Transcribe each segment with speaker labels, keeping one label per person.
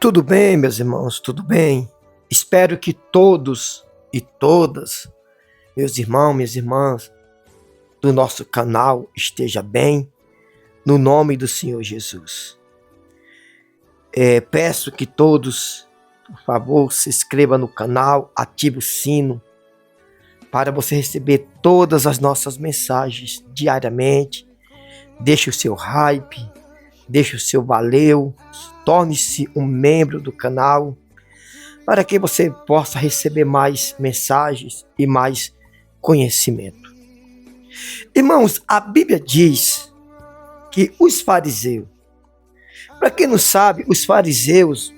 Speaker 1: Tudo bem, meus irmãos, tudo bem. Espero que todos e todas, meus irmãos, minhas irmãs, do nosso canal esteja bem, no nome do Senhor Jesus. Peço que todos, por favor, se inscrevam no canal, ative o sino, para você receber todas as nossas mensagens diariamente. Deixe o seu hype, deixe o seu valeu, torne-se um membro do canal, para que você possa receber mais mensagens e mais conhecimento. Irmãos, a Bíblia diz que os fariseus, para quem não sabe, os fariseus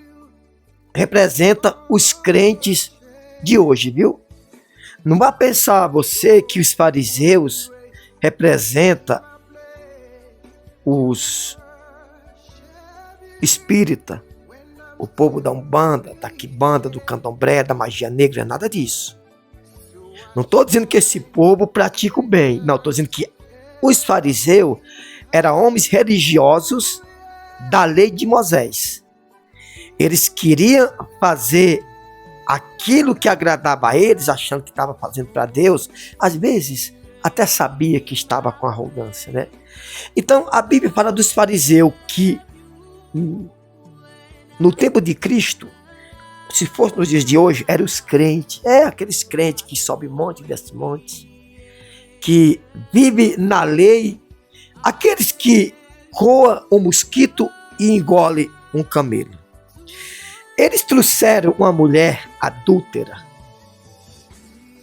Speaker 1: representam os crentes de hoje, viu? Não vá pensar você que os fariseus representam os espírita, o povo da Umbanda, da Quimbanda, do Candomblé, da magia negra, nada disso. Não estou dizendo que esse povo pratica o bem, não, estou dizendo que os fariseus eram homens religiosos da lei de Moisés. Eles queriam fazer aquilo que agradava a eles, achando que estava fazendo para Deus, às vezes até sabia que estava com arrogância, né? Então a Bíblia fala dos fariseus que no tempo de Cristo, se fosse nos dias de hoje, eram os crentes, aqueles crentes que sobem monte e desce monte, que vivem na lei, aqueles que coam um mosquito e engole um camelo. Eles trouxeram uma mulher adúltera,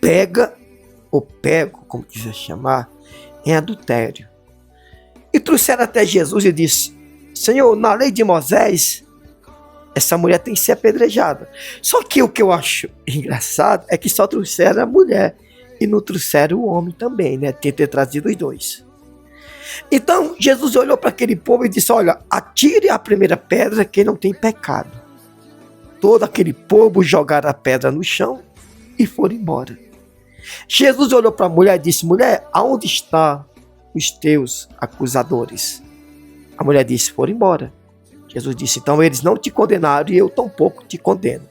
Speaker 1: pego, como quiser chamar, em adultério, e trouxeram até Jesus e disse: Senhor, na lei de Moisés, essa mulher tem que ser apedrejada. Só que o que eu acho engraçado é que só trouxeram a mulher e não trouxeram o homem também, né? Tem que ter trazido os dois. Então, Jesus olhou para aquele povo e disse: olha, atire a primeira pedra quem não tem pecado. Todo aquele povo jogaram a pedra no chão e foram embora. Jesus olhou para a mulher e disse: mulher, aonde estão os teus acusadores? A mulher disse: foram embora. Jesus disse: então eles não te condenaram e eu tampouco te condeno.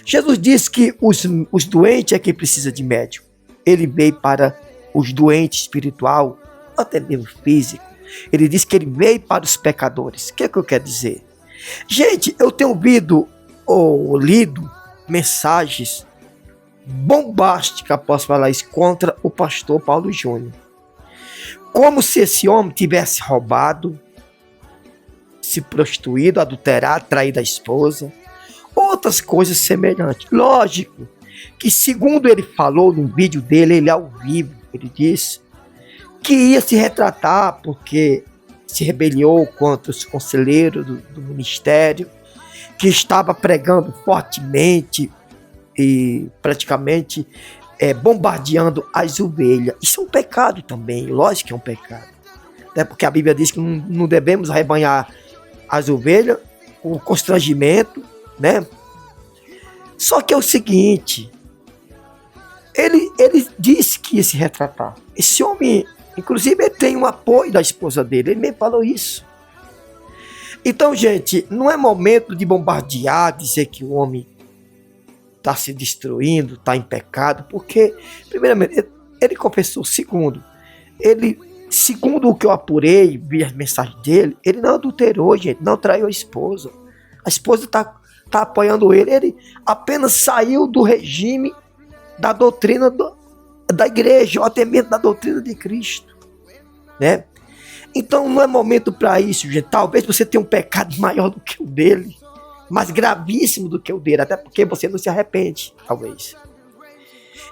Speaker 1: Jesus disse que os doentes é quem precisa de médico. Ele veio para os doentes espiritual, até mesmo físico. Ele disse que ele veio para os pecadores. O que é que eu quero dizer? Gente, eu tenho ouvido ou lido mensagens bombásticas, posso falar isso, contra o pastor Paulo Júnior. Como se esse homem tivesse roubado, se prostituído, adulterado, traído a esposa, outras coisas semelhantes. Lógico que, segundo ele falou num vídeo dele, ele ao vivo, ele disse que ia se retratar porque se rebeliou contra os conselheiros do ministério, que estava pregando fortemente e praticamente bombardeando as ovelhas. Isso é um pecado também, lógico que é um pecado, né? Porque a Bíblia diz que não devemos arrebanhar as ovelhas com constrangimento, né? Só que é o seguinte, ele disse que ia se retratar. Esse homem, inclusive, ele tem um apoio da esposa dele, ele me falou isso. Então, gente, não é momento de bombardear, dizer que o homem está se destruindo, está em pecado, porque, primeiramente, ele confessou. Segundo o que eu apurei, vi as mensagens dele, ele não adulterou, gente, não traiu a esposa. A esposa está apoiando ele. Ele apenas saiu do regime da doutrina da igreja, ou até mesmo da doutrina de Cristo, né? Então não é momento para isso, gente. Talvez você tenha um pecado maior do que o dele, mais gravíssimo do que o dele, até porque você não se arrepende, talvez.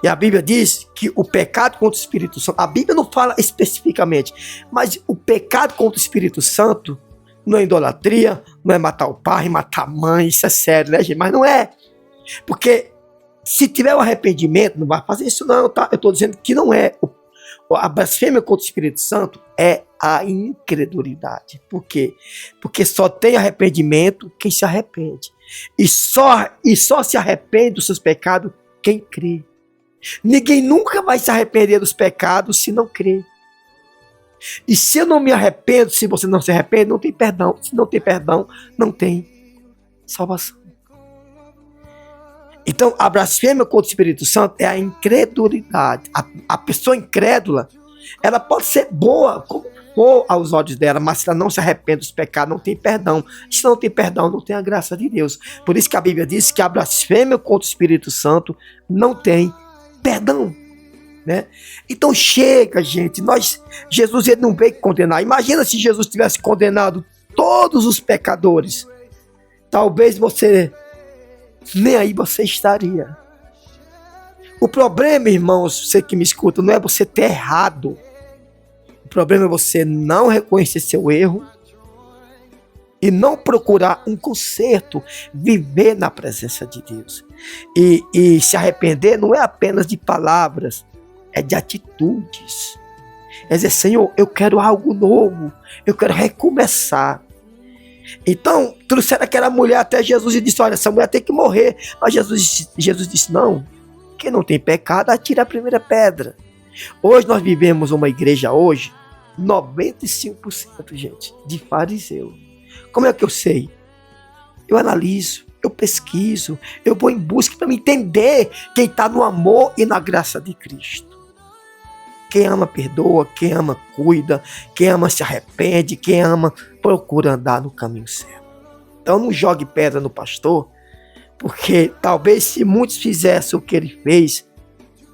Speaker 1: E a Bíblia diz que o pecado contra o Espírito Santo, a Bíblia não fala especificamente, mas o pecado contra o Espírito Santo não é idolatria, não é matar o pai, matar a mãe, isso é sério, né, gente? Mas não é. Porque se tiver um arrependimento, não vai fazer isso não, tá? Eu estou dizendo que não é. A blasfêmia contra o Espírito Santo é a incredulidade. Por quê? Porque só tem arrependimento quem se arrepende. E só se arrepende dos seus pecados quem crê. Ninguém nunca vai se arrepender dos pecados se não crê. E se eu não me arrependo, se você não se arrepende, não tem perdão. Se não tem perdão, não tem salvação. Então, a blasfêmia contra o Espírito Santo é a incredulidade. A pessoa incrédula, ela pode ser boa, como for aos olhos dela, mas se ela não se arrepende dos pecados, não tem perdão. Se não tem perdão, não tem a graça de Deus. Por isso que a Bíblia diz que a blasfêmia contra o Espírito Santo não tem perdão. Né? Então chega, gente. Jesus ele não veio condenar. Imagina se Jesus tivesse condenado todos os pecadores. Talvez nem aí você estaria. O problema, irmãos, você que me escuta, não é você ter errado. O problema é você não reconhecer seu erro e não procurar um conserto, viver na presença de Deus. E se arrepender não é apenas de palavras, é de atitudes. É dizer, Senhor, eu quero algo novo, eu quero recomeçar. Então, trouxeram aquela mulher até Jesus e disse, olha, essa mulher tem que morrer. Mas Jesus disse, não, quem não tem pecado, atira a primeira pedra. Hoje nós vivemos uma igreja 95%, gente, de fariseu. Como é que eu sei? Eu analiso, eu pesquiso, eu vou em busca para me entender quem está no amor e na graça de Cristo. Quem ama perdoa, quem ama cuida, quem ama se arrepende, quem ama procura andar no caminho certo. Então não jogue pedra no pastor, porque talvez se muitos fizessem o que ele fez,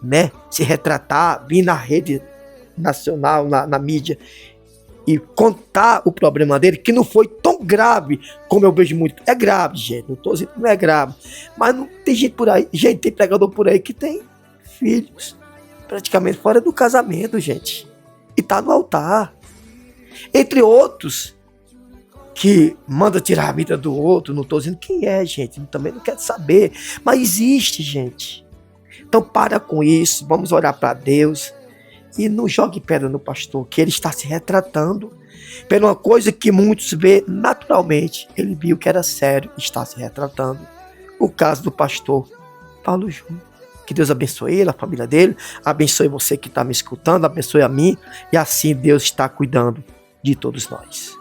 Speaker 1: né, se retratar, vir na rede nacional, na mídia, e contar o problema dele, que não foi tão grave como eu vejo muito. É grave, gente, não estou dizendo que não é grave, mas não tem gente por aí, gente, tem pregador por aí que tem filhos praticamente fora do casamento, gente, e tá no altar, entre outros que manda tirar a vida do outro. Não estou dizendo quem é, gente, também não quero saber, mas existe, gente. Então para com isso, vamos orar para Deus e não jogue pedra no pastor, que ele está se retratando por uma coisa que muitos vê naturalmente. Ele viu que era sério, está se retratando. O caso do pastor Paulo Júnior. Que Deus abençoe ele, a família dele, abençoe você que está me escutando, abençoe a mim, e assim Deus está cuidando de todos nós.